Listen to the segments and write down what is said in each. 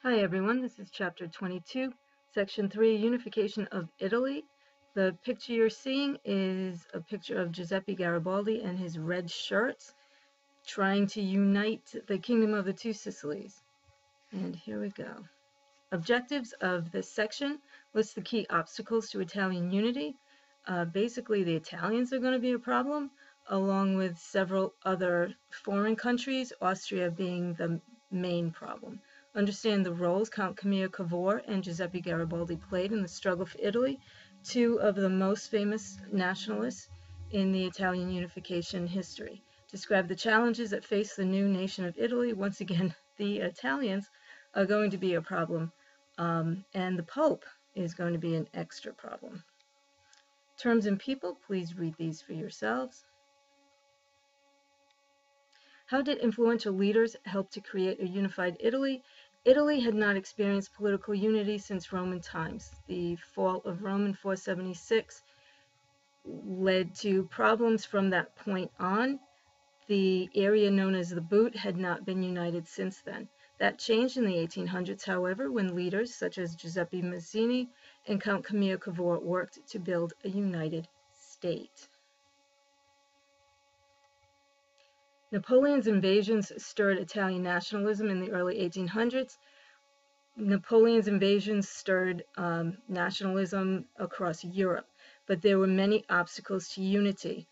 Hi everyone, this is chapter 22, section 3, Unification of Italy. The picture you're seeing is a picture of Giuseppe Garibaldi and his red shirts trying to unite the Kingdom of the Two Sicilies. And here we go. Objectives of this section list the key obstacles to Italian unity. Basically, the Italians are going to be a problem, along with several other foreign countries, Austria being the main problem. Understand the roles Count Camillo Cavour and Giuseppe Garibaldi played in the struggle for Italy, two of the most famous nationalists in the Italian unification history. Describe the challenges that face the new nation of Italy. Once again, the Italians are going to be a problem, and the Pope is going to be an extra problem. Terms and people, please read these for yourselves. How did influential leaders help to create a unified Italy? Italy had not experienced political unity since Roman times. The fall of Rome in 476 led to problems from that point on. The area known as the Boot had not been united since then. That changed in the 1800s, however, when leaders such as Giuseppe Mazzini and Count Camillo Cavour worked to build a united state. Napoleon's invasions stirred Italian nationalism in the early 1800s. Napoleon's invasions stirred nationalism across Europe, but there were many obstacles to unity.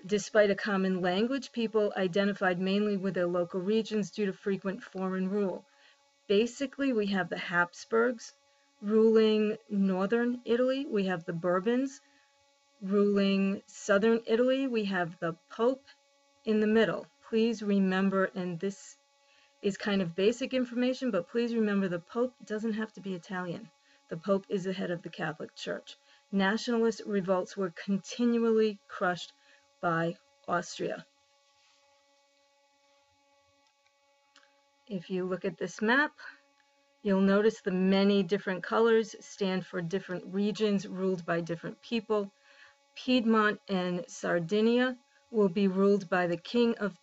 Despite a common language, people identified mainly with their local regions due to frequent foreign rule. Basically, we have the Habsburgs ruling northern Italy. We have the Bourbons ruling southern Italy. We have the Pope in the middle. Please remember, and this is kind of basic information, but please remember the Pope doesn't have to be Italian. The Pope is the head of the Catholic Church. Nationalist revolts were continually crushed by Austria. If you look at this map, you'll notice the many different colors stand for different regions ruled by different people. Piedmont and Sardinia will be ruled by the King of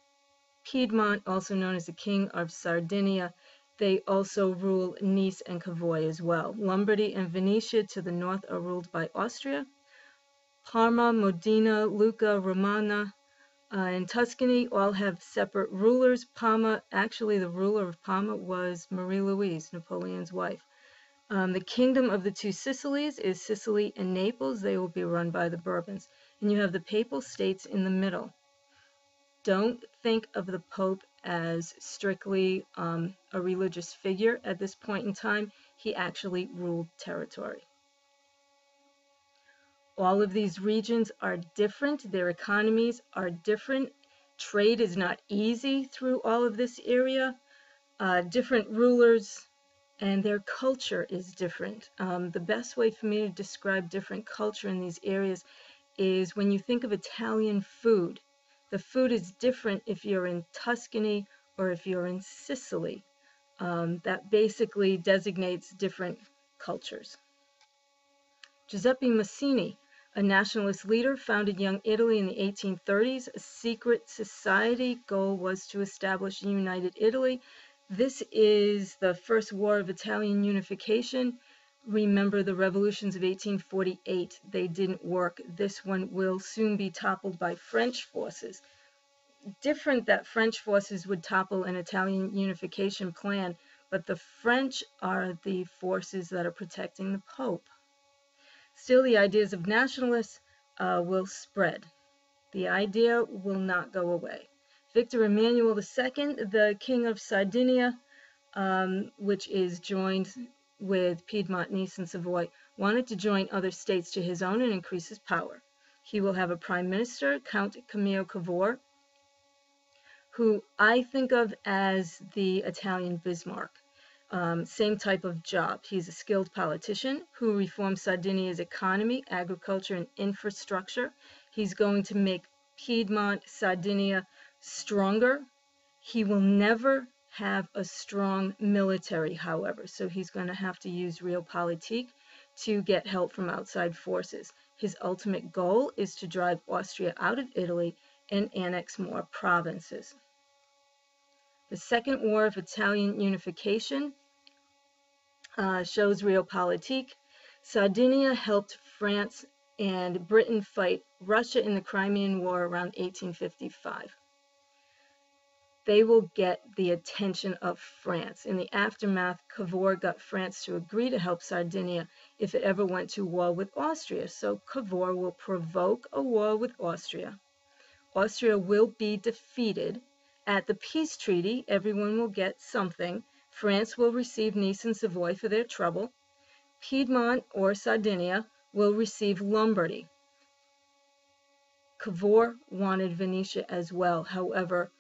Piedmont, also known as the King of Sardinia. They also rule Nice and Savoy as well. Lombardy and Venetia to the north are ruled by Austria. Parma, Modena, Lucca, Romagna, and Tuscany all have separate rulers. Parma, actually the ruler of Parma was Marie Louise, Napoleon's wife. The Kingdom of the Two Sicilies is Sicily and Naples. They will be run by the Bourbons. And you have the Papal States in the middle. Don't think of the Pope as strictly a religious figure at this point in time. He actually ruled territory. All of these regions are different. Their economies are different. Trade is not easy through all of this area. Different rulers, and their culture is different. The best way for me to describe different culture in these areas is when you think of Italian food. The food is different if you're in Tuscany or if you're in Sicily. That basically designates different cultures. Giuseppe Mazzini, a nationalist leader, founded Young Italy in the 1830s. A secret society goal was to establish a united Italy. This is the first war of Italian unification. Remember the revolutions of 1848. They didn't work. This one will soon be toppled by French forces. Different that French forces would topple an Italian unification plan, but the French are the forces that are protecting the Pope. Still, the ideas of nationalists will spread. The idea will not go away. Victor Emmanuel II, the King of Sardinia, which is joined with Piedmont, Nice, and Savoy, wanted to join other states to his own and increase his power. He will have a prime minister, Count Camillo Cavour, who I think of as the Italian Bismarck. Same type of job. He's a skilled politician who reforms Sardinia's economy, agriculture, and infrastructure. He's going to make Piedmont, Sardinia stronger. He will never have a strong military, however, so he's going to have to use realpolitik to get help from outside forces. His ultimate goal is to drive Austria out of Italy and annex more provinces. The Second War of Italian Unification shows realpolitik. Sardinia helped France and Britain fight Russia in the Crimean War around 1855. They will get the attention of France. In the aftermath, Cavour got France to agree to help Sardinia if it ever went to war with Austria. So Cavour will provoke a war with Austria. Austria will be defeated. At the peace treaty, everyone will get something. France will receive Nice and Savoy for their trouble. Piedmont or Sardinia will receive Lombardy. Cavour wanted Venetia as well. However,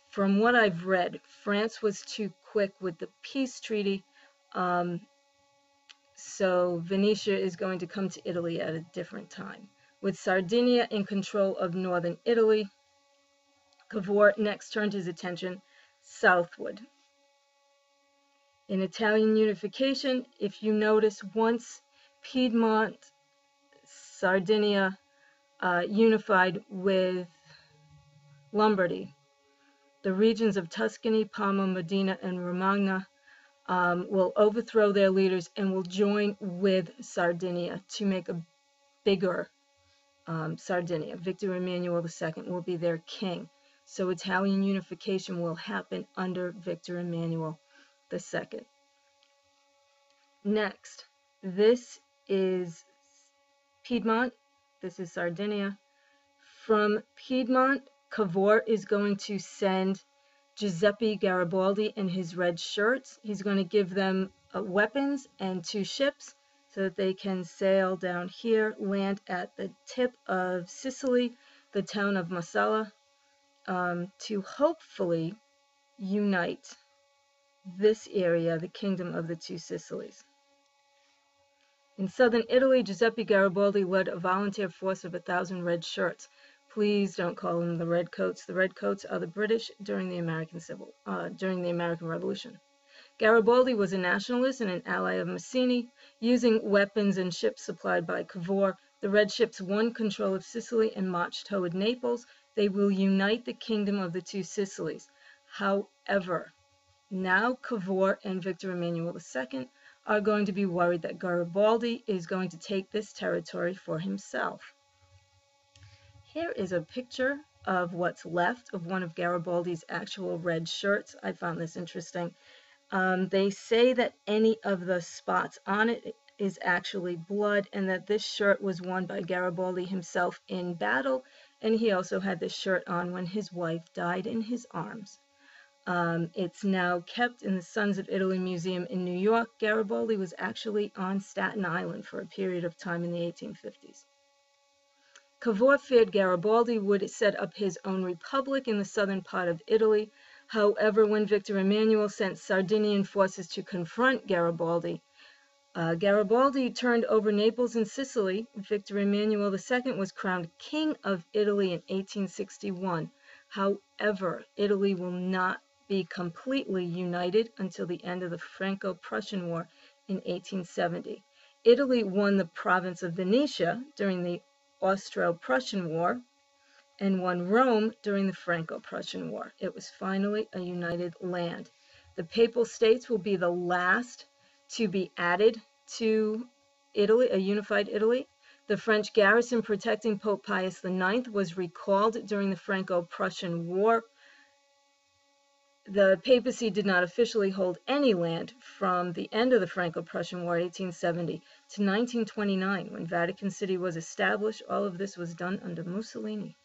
from what I've read, France was too quick with the peace treaty, so Venetia is going to come to Italy at a different time. With Sardinia in control of northern Italy, Cavour next turned his attention southward. In Italian unification, if you notice, once Piedmont, Sardinia unified with Lombardy, the regions of Tuscany, Parma, Modena, and Romagna will overthrow their leaders and will join with Sardinia to make a bigger Sardinia. Victor Emmanuel II will be their king. So Italian unification will happen under Victor Emmanuel II. Next, this is Piedmont. This is Sardinia. From Piedmont, Cavour is going to send Giuseppe Garibaldi and his red shirts. He's going to give them weapons and 2 ships so that they can sail down here, land at the tip of Sicily, the town of Marsala, to hopefully unite this area, the kingdom of the 2 Sicilies. In southern Italy, Giuseppe Garibaldi led a volunteer force of 1,000 red shirts. Please don't call them the Redcoats. The Redcoats are the British during the American Revolution. Garibaldi was a nationalist and an ally of Mazzini. Using weapons and ships supplied by Cavour, the red ships won control of Sicily and marched toward Naples. They will unite the kingdom of the 2 Sicilies. However, now Cavour and Victor Emmanuel II are going to be worried that Garibaldi is going to take this territory for himself. Here is a picture of what's left of one of Garibaldi's actual red shirts. I found this interesting. They say that any of the spots on it is actually blood, and that this shirt was worn by Garibaldi himself in battle, and he also had this shirt on when his wife died in his arms. It's now kept in the Sons of Italy Museum in New York. Garibaldi was actually on Staten Island for a period of time in the 1850s. Cavour feared Garibaldi would set up his own republic in the southern part of Italy. However, when Victor Emmanuel sent Sardinian forces to confront Garibaldi, Garibaldi turned over Naples and Sicily. Victor Emmanuel II was crowned King of Italy in 1861. However, Italy will not be completely united until the end of the Franco-Prussian War in 1870. Italy won the province of Venetia during the Austro-Prussian War and won Rome during the Franco-Prussian War. It was finally a united land. The Papal States will be the last to be added to Italy, a unified Italy. The French garrison protecting Pope Pius IX was recalled during the Franco-Prussian War. The papacy did not officially hold any land from the end of the Franco-Prussian War, 1870, to 1929, when Vatican City was established. All of this was done under Mussolini.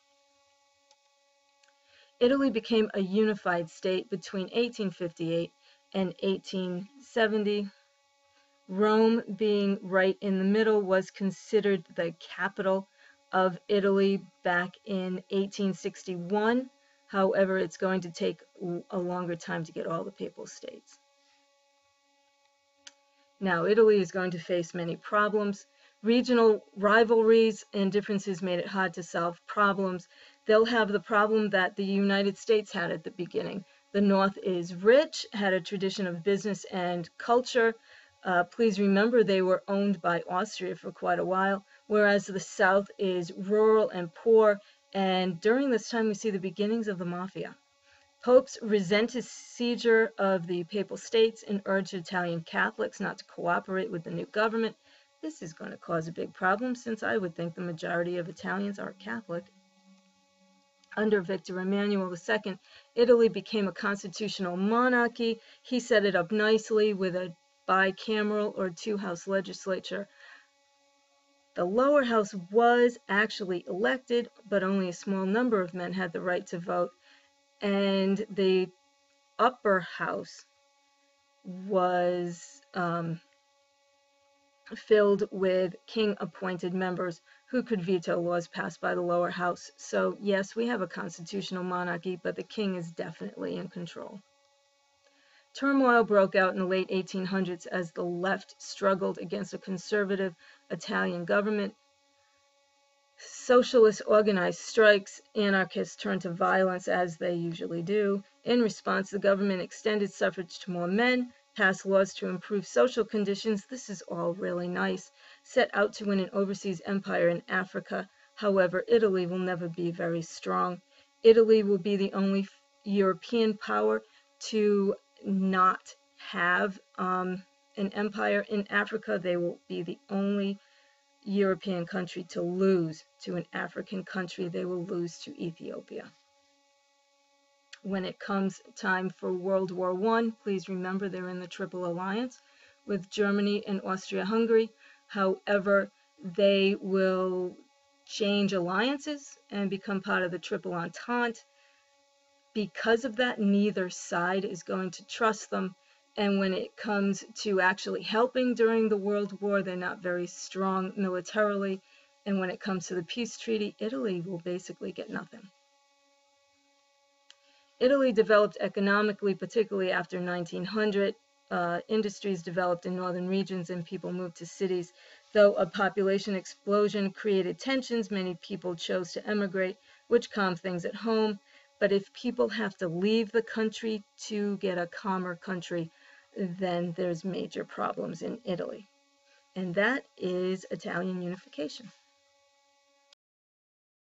Italy became a unified state between 1858 and 1870. Rome, being right in the middle, was considered the capital of Italy back in 1861. However, it's going to take a longer time to get all the papal states. Now, Italy is going to face many problems. Regional rivalries and differences made it hard to solve problems. They'll have the problem that the United States had at the beginning. The North is rich, had a tradition of business and culture. Please remember they were owned by Austria for quite a while, whereas the South is rural and poor. And during this time, we see the beginnings of the mafia. Popes resented seizure of the Papal States and urged Italian Catholics not to cooperate with the new government. This is going to cause a big problem since I would think the majority of Italians are Catholic. Under Victor Emmanuel II, Italy became a constitutional monarchy. He set it up nicely with a bicameral or two-house legislature. The lower house was actually elected, but only a small number of men had the right to vote. And the upper house was filled with king-appointed members who could veto laws passed by the lower house. So yes, we have a constitutional monarchy, but the king is definitely in control. Turmoil broke out in the late 1800s as the left struggled against a conservative Italian government. Socialists organized strikes, anarchists turned to violence as they usually do. In response, the government extended suffrage to more men, passed laws to improve social conditions. This is all really nice. Set out to win an overseas empire in Africa. However, Italy will never be very strong. Italy will be the only European power to not have an empire in Africa. They will be the only European country to lose to an African country. They will lose to Ethiopia. When it comes time for World War I, please remember they're in the Triple Alliance with Germany and Austria-Hungary. However, they will change alliances and become part of the Triple Entente. Because of that, neither side is going to trust them. And when it comes to actually helping during the World War, they're not very strong militarily. And when it comes to the peace treaty, Italy will basically get nothing. Italy developed economically, particularly after 1900. Industries developed in northern regions and people moved to cities. Though a population explosion created tensions, many people chose to emigrate, which calmed things at home. But if people have to leave the country to get a calmer country, then there's major problems in Italy. And that is Italian unification.